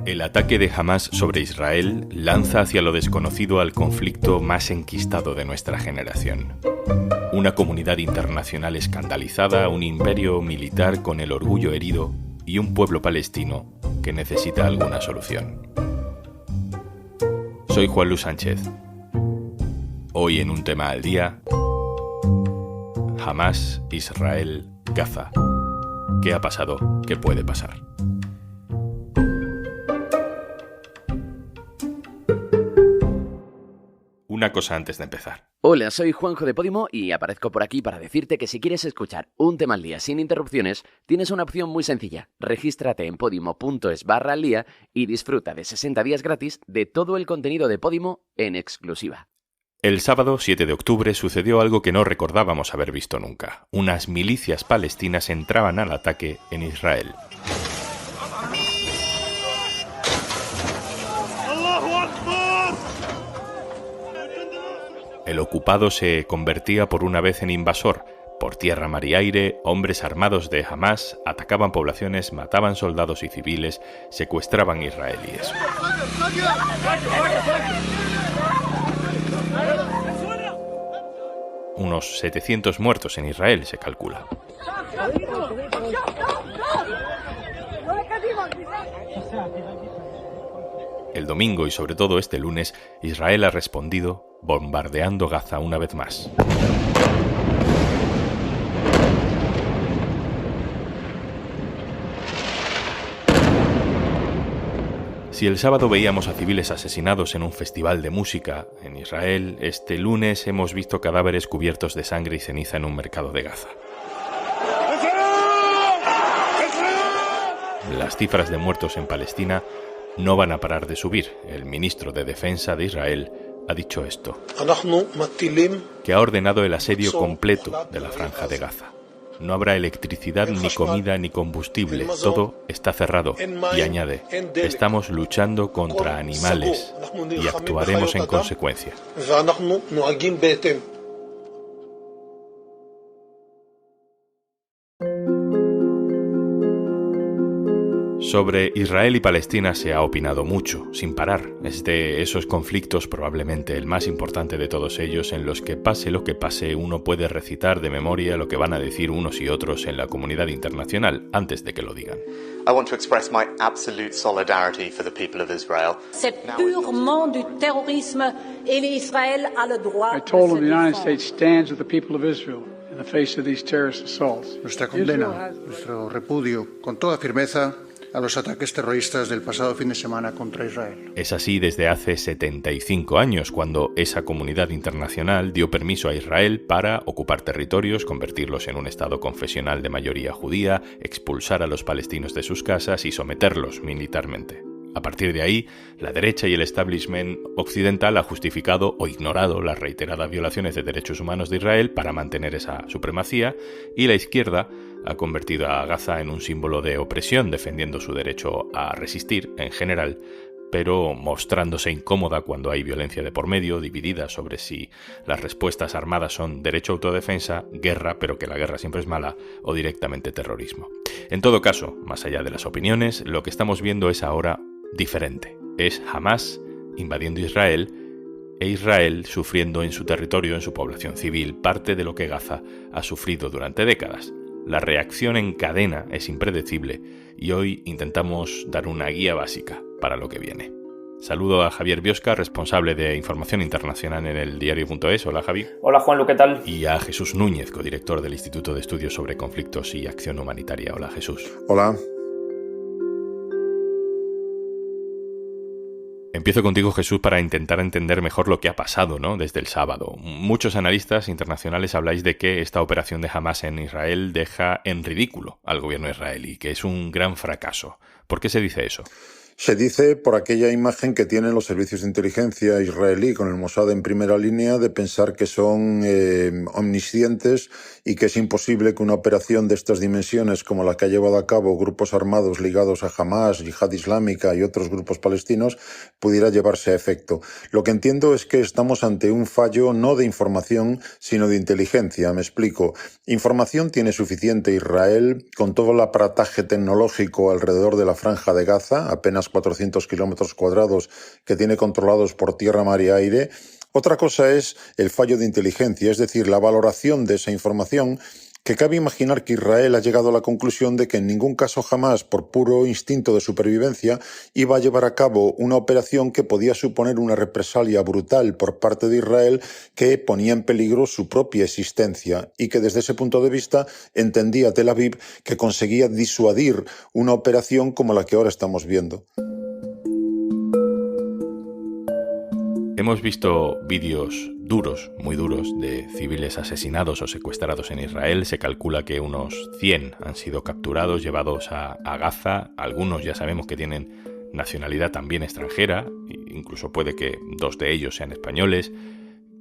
El ataque de Hamás sobre Israel lanza hacia lo desconocido al conflicto más enquistado de nuestra generación. Una comunidad internacional escandalizada, un imperio militar con el orgullo herido y un pueblo palestino que necesita alguna solución. Soy Juan Luis Sánchez. Hoy en Un Tema al Día, Hamás, Israel, Gaza. ¿Qué ha pasado? ¿Qué puede pasar? Una cosa antes de empezar. Hola, soy Juanjo de Podimo y aparezco por aquí para decirte que si quieres escuchar Un Tema al Día sin interrupciones, tienes una opción muy sencilla. Regístrate en podimo.es/aldía y disfruta de 60 días gratis de todo el contenido de Podimo en exclusiva. El sábado 7 de octubre sucedió algo que no recordábamos haber visto nunca. Unas milicias palestinas entraban al ataque en Israel. El ocupado se convertía por una vez en invasor. Por tierra, mar y aire, hombres armados de Hamás atacaban poblaciones, mataban soldados y civiles, secuestraban israelíes. Unos 700 muertos en Israel, se calcula. El domingo y sobre todo este lunes, Israel ha respondido bombardeando Gaza una vez más. Si el sábado veíamos a civiles asesinados en un festival de música en Israel, este lunes hemos visto cadáveres cubiertos de sangre y ceniza en un mercado de Gaza. Las cifras de muertos en Palestina no van a parar de subir. El ministro de Defensa de Israel ha dicho esto, que ha ordenado el asedio completo de la franja de Gaza. No habrá electricidad, ni comida, ni combustible. Todo está cerrado. Y añade, estamos luchando contra animales y actuaremos en consecuencia. Sobre Israel y Palestina se ha opinado mucho, sin parar. Es de esos conflictos probablemente el más importante de todos ellos, en los que pase lo que pase, uno puede recitar de memoria lo que van a decir unos y otros en la comunidad internacional antes de que lo digan. I want to express my absolute solidarity for the people of Israel. C'est purement du terrorisme et Israël a le droit. I told them the United States stands with the people of Israel in the face of these terrorist assaults. Nuestra condena, nuestro repudio con toda firmeza a los ataques terroristas del pasado fin de semana contra Israel. Es así desde hace 75 años, cuando esa comunidad internacional dio permiso a Israel para ocupar territorios, convertirlos en un estado confesional de mayoría judía, expulsar a los palestinos de sus casas y someterlos militarmente. A partir de ahí, la derecha y el establishment occidental ha justificado o ignorado las reiteradas violaciones de derechos humanos de Israel para mantener esa supremacía, y la izquierda ha convertido a Gaza en un símbolo de opresión, defendiendo su derecho a resistir en general, pero mostrándose incómoda cuando hay violencia de por medio, dividida sobre si las respuestas armadas son derecho a autodefensa, guerra, pero que la guerra siempre es mala, o directamente terrorismo. En todo caso, más allá de las opiniones, lo que estamos viendo es ahora diferente. Es Hamás invadiendo Israel e Israel sufriendo en su territorio, en su población civil, parte de lo que Gaza ha sufrido durante décadas. La reacción en cadena es impredecible y hoy intentamos dar una guía básica para lo que viene. Saludo a Javier Biosca, responsable de información internacional en el diario.es. Hola, Javi. Hola, Juanlu, ¿qué tal? Y a Jesús Núñez, codirector del Instituto de Estudios sobre Conflictos y Acción Humanitaria. Hola, Jesús. Hola. Empiezo contigo, Jesús, para intentar entender mejor lo que ha pasado, ¿no?, desde el sábado. Muchos analistas internacionales habláis de que esta operación de Hamás en Israel deja en ridículo al gobierno israelí, que es un gran fracaso. ¿Por qué se dice eso? Se dice por aquella imagen que tienen los servicios de inteligencia israelí con el Mossad en primera línea de pensar que son omniscientes y que es imposible que una operación de estas dimensiones como la que ha llevado a cabo grupos armados ligados a Hamas, Yihad Islámica y otros grupos palestinos pudiera llevarse a efecto. Lo que entiendo es que estamos ante un fallo no de información, sino de inteligencia. Me explico. Información tiene suficiente Israel con todo el aparataje tecnológico alrededor de la Franja de Gaza, apenas 400 kilómetros cuadrados que tiene controlados por tierra, mar y aire. Otra cosa es el fallo de inteligencia, es decir, la valoración de esa información, que cabe imaginar que Israel ha llegado a la conclusión de que en ningún caso jamás, por puro instinto de supervivencia, iba a llevar a cabo una operación que podía suponer una represalia brutal por parte de Israel que ponía en peligro su propia existencia y que desde ese punto de vista entendía Tel Aviv que conseguía disuadir una operación como la que ahora estamos viendo. Hemos visto vídeos duros, muy duros, de civiles asesinados o secuestrados en Israel. Se calcula que unos 100 han sido capturados, llevados a Gaza. Algunos ya sabemos que tienen nacionalidad también extranjera, incluso puede que 2 de ellos sean españoles.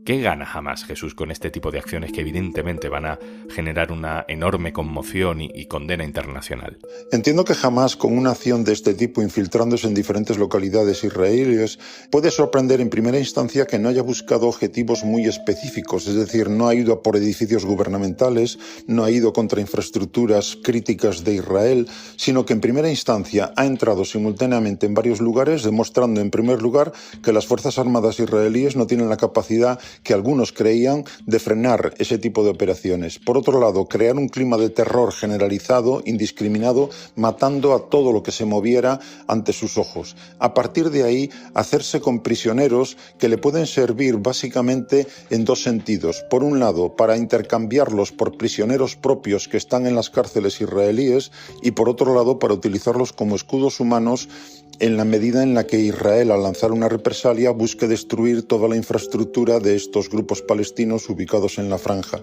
¿Qué gana Hamas, Jesús, con este tipo de acciones que evidentemente van a generar una enorme conmoción y condena internacional? Entiendo que Hamas, con una acción de este tipo infiltrándose en diferentes localidades israelíes, puede sorprender en primera instancia que no haya buscado objetivos muy específicos, es decir, no ha ido a por edificios gubernamentales, no ha ido contra infraestructuras críticas de Israel, sino que en primera instancia ha entrado simultáneamente en varios lugares, demostrando en primer lugar que las Fuerzas Armadas israelíes no tienen la capacidad que algunos creían de frenar ese tipo de operaciones. Por otro lado, crear un clima de terror generalizado, indiscriminado, matando a todo lo que se moviera ante sus ojos. A partir de ahí, hacerse con prisioneros que le pueden servir básicamente en 2 sentidos. Por un lado, para intercambiarlos por prisioneros propios que están en las cárceles israelíes y por otro lado, para utilizarlos como escudos humanos en la medida en la que Israel, al lanzar una represalia, busque destruir toda la infraestructura de estos grupos palestinos ubicados en la franja.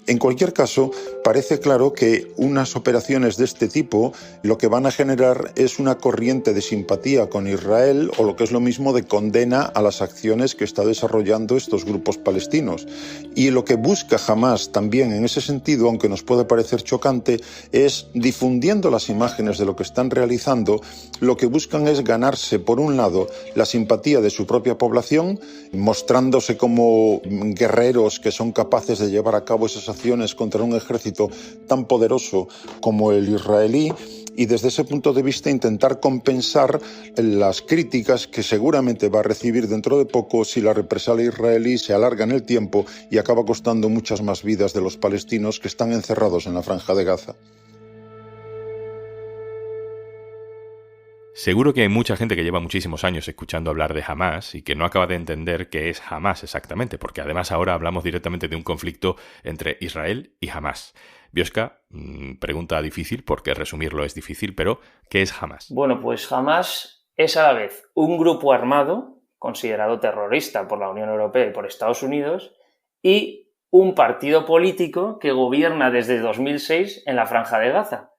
En cualquier caso, parece claro que unas operaciones de este tipo lo que van a generar es una corriente de simpatía con Israel o lo que es lo mismo de condena a las acciones que está desarrollando estos grupos palestinos. Y lo que busca Hamas también en ese sentido, aunque nos puede parecer chocante, es difundiendo las imágenes de lo que están realizando, lo que buscan es ganarse, por un lado, la simpatía de su propia población, mostrándose como guerreros que son capaces de llevar a cabo esas acciones contra un ejército tan poderoso como el israelí, y desde ese punto de vista intentar compensar las críticas que seguramente va a recibir dentro de poco si la represalia israelí se alarga en el tiempo y acaba costando muchas más vidas de los palestinos que están encerrados en la Franja de Gaza. Seguro que hay mucha gente que lleva muchísimos años escuchando hablar de Hamas y que no acaba de entender qué es Hamas exactamente, porque además ahora hablamos directamente de un conflicto entre Israel y Hamas. Biosca, pregunta difícil, porque resumirlo es difícil, pero ¿qué es Hamas? Bueno, pues Hamas es a la vez un grupo armado, considerado terrorista por la Unión Europea y por Estados Unidos, y un partido político que gobierna desde 2006 en la Franja de Gaza.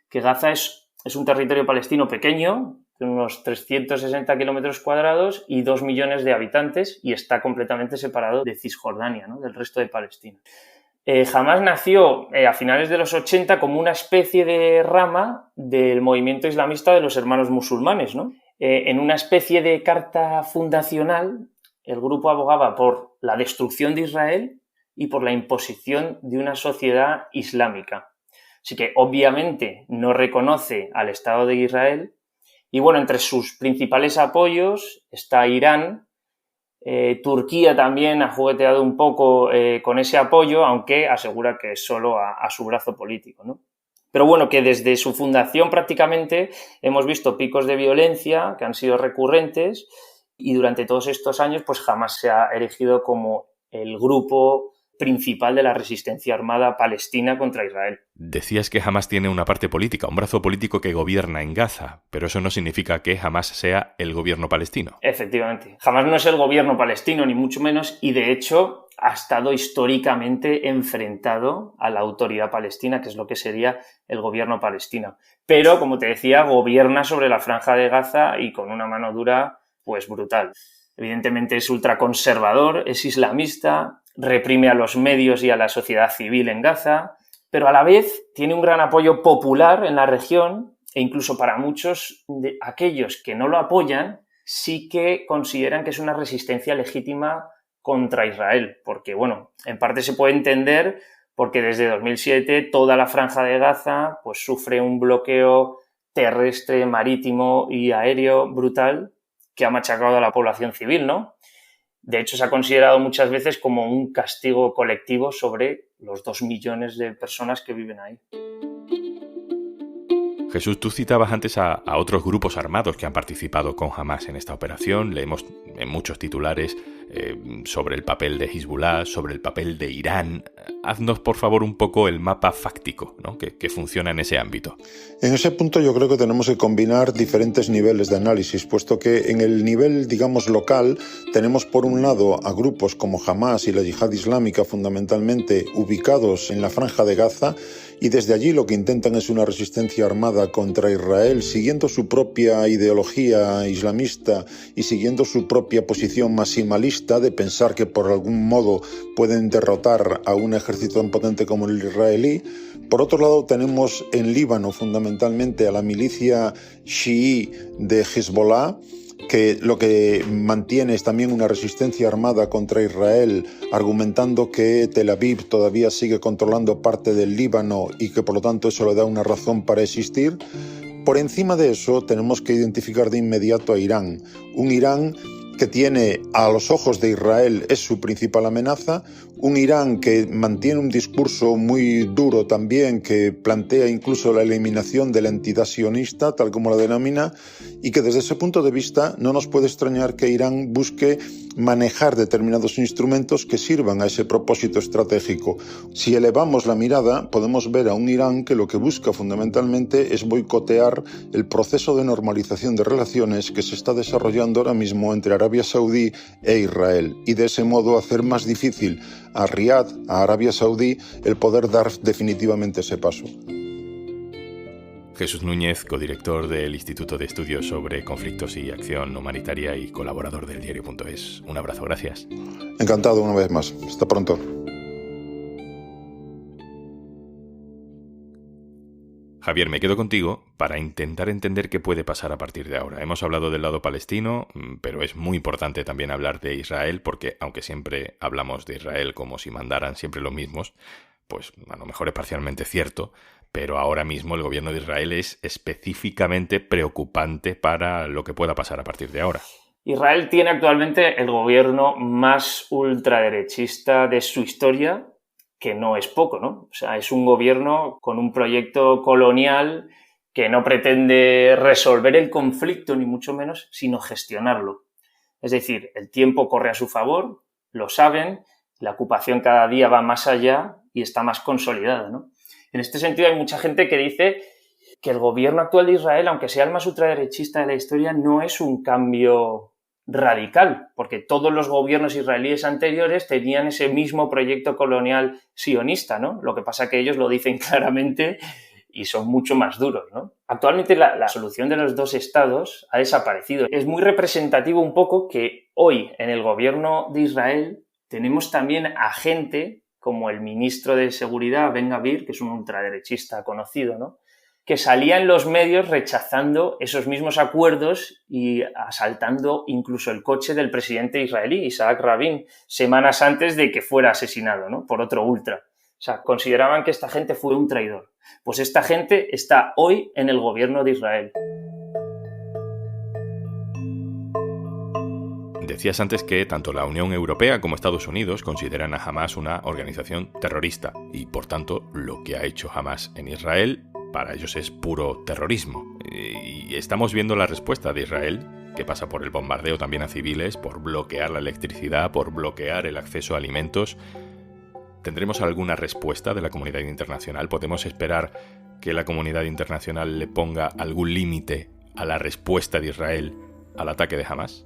Que Gaza es un territorio palestino pequeño, de unos 360 kilómetros cuadrados y 2 millones de habitantes, y está completamente separado de Cisjordania, ¿no?, del resto de Palestina. Hamas nació a finales de los 80 como una especie de rama del movimiento islamista de los hermanos musulmanes, ¿no? En una especie de carta fundacional, el grupo abogaba por la destrucción de Israel y por la imposición de una sociedad islámica. Así que obviamente no reconoce al Estado de Israel y bueno, entre sus principales apoyos está Irán. Turquía también ha jugueteado un poco con ese apoyo, aunque asegura que es solo a su brazo político, ¿no? Pero bueno, que desde su fundación prácticamente hemos visto picos de violencia que han sido recurrentes y durante todos estos años pues Hamas se ha erigido como el grupo principal de la resistencia armada palestina contra Israel. Decías que Hamas tiene una parte política, un brazo político que gobierna en Gaza, pero eso no significa que Hamas sea el gobierno palestino. Efectivamente. Hamas no es el gobierno palestino, ni mucho menos, y de hecho ha estado históricamente enfrentado a la autoridad palestina, que es lo que sería el gobierno palestino. Pero, como te decía, gobierna sobre la Franja de Gaza y con una mano dura, pues brutal. Evidentemente es ultraconservador, es islamista, reprime a los medios y a la sociedad civil en Gaza, pero a la vez tiene un gran apoyo popular en la región e incluso para muchos de aquellos que no lo apoyan sí que consideran que es una resistencia legítima contra Israel, porque, bueno, en parte se puede entender porque desde 2007 toda la Franja de Gaza pues sufre un bloqueo terrestre, marítimo y aéreo brutal que ha machacado a la población civil, ¿no? De hecho, se ha considerado muchas veces como un castigo colectivo sobre los 2 millones de personas que viven ahí. Jesús, tú citabas antes a otros grupos armados que han participado con Hamás en esta operación. Leemos en muchos titulares sobre el papel de Hezbollah, sobre el papel de Irán. Haznos, por favor, un poco el mapa fáctico, ¿no? que funciona en ese ámbito. En ese punto yo creo que tenemos que combinar diferentes niveles de análisis, puesto que en el nivel, digamos, local, tenemos por un lado a grupos como Hamás y la Yihad Islámica, fundamentalmente ubicados en la Franja de Gaza, y desde allí lo que intentan es una resistencia armada contra Israel, siguiendo su propia ideología islamista y siguiendo su propia posición maximalista de pensar que por algún modo pueden derrotar a un ejército tan potente como el israelí. Por otro lado, tenemos en Líbano fundamentalmente a la milicia chií de Hezbollah, que lo que mantiene es también una resistencia armada contra Israel, argumentando que Tel Aviv todavía sigue controlando parte del Líbano y que por lo tanto eso le da una razón para existir. Por encima de eso tenemos que identificar de inmediato a Irán, un Irán que tiene a los ojos de Israel es su principal amenaza, un Irán que mantiene un discurso muy duro también, que plantea incluso la eliminación de la entidad sionista, tal como la denomina, y que desde ese punto de vista no nos puede extrañar que Irán busque manejar determinados instrumentos que sirvan a ese propósito estratégico. Si elevamos la mirada, podemos ver a un Irán que lo que busca fundamentalmente es boicotear el proceso de normalización de relaciones que se está desarrollando ahora mismo entre Arabia Saudí e Israel, y de ese modo hacer más difícil a Riad, a Arabia Saudí, el poder dar definitivamente ese paso. Jesús Núñez, codirector del Instituto de Estudios sobre Conflictos y Acción Humanitaria y colaborador del diario.es. Un abrazo, gracias. Encantado una vez más. Hasta pronto. Javier, me quedo contigo para intentar entender qué puede pasar a partir de ahora. Hemos hablado del lado palestino, pero es muy importante también hablar de Israel, porque aunque siempre hablamos de Israel como si mandaran siempre los mismos, pues a lo mejor es parcialmente cierto, pero ahora mismo el gobierno de Israel es específicamente preocupante para lo que pueda pasar a partir de ahora. Israel tiene actualmente el gobierno más ultraderechista de su historia, que no es poco, ¿no? O sea, es un gobierno con un proyecto colonial que no pretende resolver el conflicto, ni mucho menos, sino gestionarlo. Es decir, el tiempo corre a su favor, lo saben, la ocupación cada día va más allá y está más consolidada, ¿no? En este sentido hay mucha gente que dice que el gobierno actual de Israel, aunque sea el más ultraderechista de la historia, no es un cambio radical, porque todos los gobiernos israelíes anteriores tenían ese mismo proyecto colonial sionista, ¿no? Lo que pasa es que ellos lo dicen claramente y son mucho más duros, ¿no? Actualmente la solución de los 2 estados ha desaparecido. Es muy representativo un poco que hoy en el gobierno de Israel tenemos también a gente como el ministro de Seguridad, Ben-Gvir, que es un ultraderechista conocido, ¿no?, que salía en los medios rechazando esos mismos acuerdos y asaltando incluso el coche del presidente israelí, Isaac Rabin, semanas antes de que fuera asesinado, ¿no?, por otro ultra. O sea, consideraban que esta gente fue un traidor. Pues esta gente está hoy en el gobierno de Israel. Decías antes que tanto la Unión Europea como Estados Unidos consideran a Hamás una organización terrorista y, por tanto, lo que ha hecho Hamás en Israel para ellos es puro terrorismo. Y estamos viendo la respuesta de Israel, que pasa por el bombardeo también a civiles, por bloquear la electricidad, por bloquear el acceso a alimentos. ¿Tendremos alguna respuesta de la comunidad internacional? ¿Podemos esperar que la comunidad internacional le ponga algún límite a la respuesta de Israel al ataque de Hamás?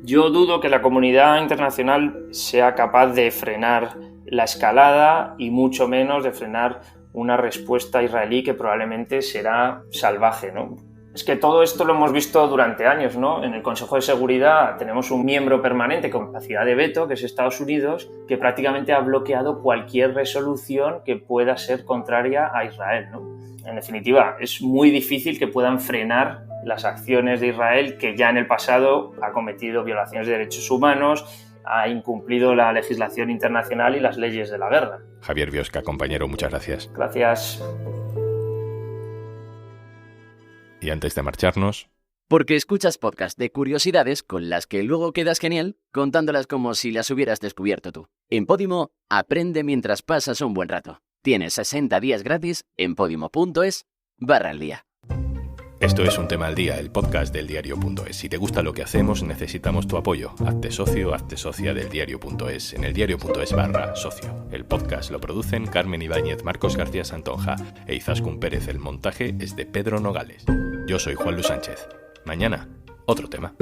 Yo dudo que la comunidad internacional sea capaz de frenar la escalada y mucho menos de frenar una respuesta israelí que probablemente será salvaje, ¿no? Es que todo esto lo hemos visto durante años, ¿no? En el Consejo de Seguridad tenemos un miembro permanente con capacidad de veto, que es Estados Unidos, que prácticamente ha bloqueado cualquier resolución que pueda ser contraria a Israel, ¿no? En definitiva, es muy difícil que puedan frenar las acciones de Israel, que ya en el pasado ha cometido violaciones de derechos humanos, ha incumplido la legislación internacional y las leyes de la guerra. Javier Biosca, compañero, muchas gracias. Gracias. Y antes de marcharnos... Porque escuchas podcast de curiosidades con las que luego quedas genial contándolas como si las hubieras descubierto tú. En Podimo, aprende mientras pasas un buen rato. Tienes 60 días gratis en podimo.es/aldía. Esto es Un Tema al Día, el podcast del diario.es. Si te gusta lo que hacemos, necesitamos tu apoyo. Hazte socio, hazte socia del diario.es en el diario.es/socio. El podcast lo producen Carmen Ibáñez, Marcos García Santonja e Izaskun Pérez. El montaje es de Pedro Nogales. Yo soy Juan Luis Sánchez. Mañana, otro tema.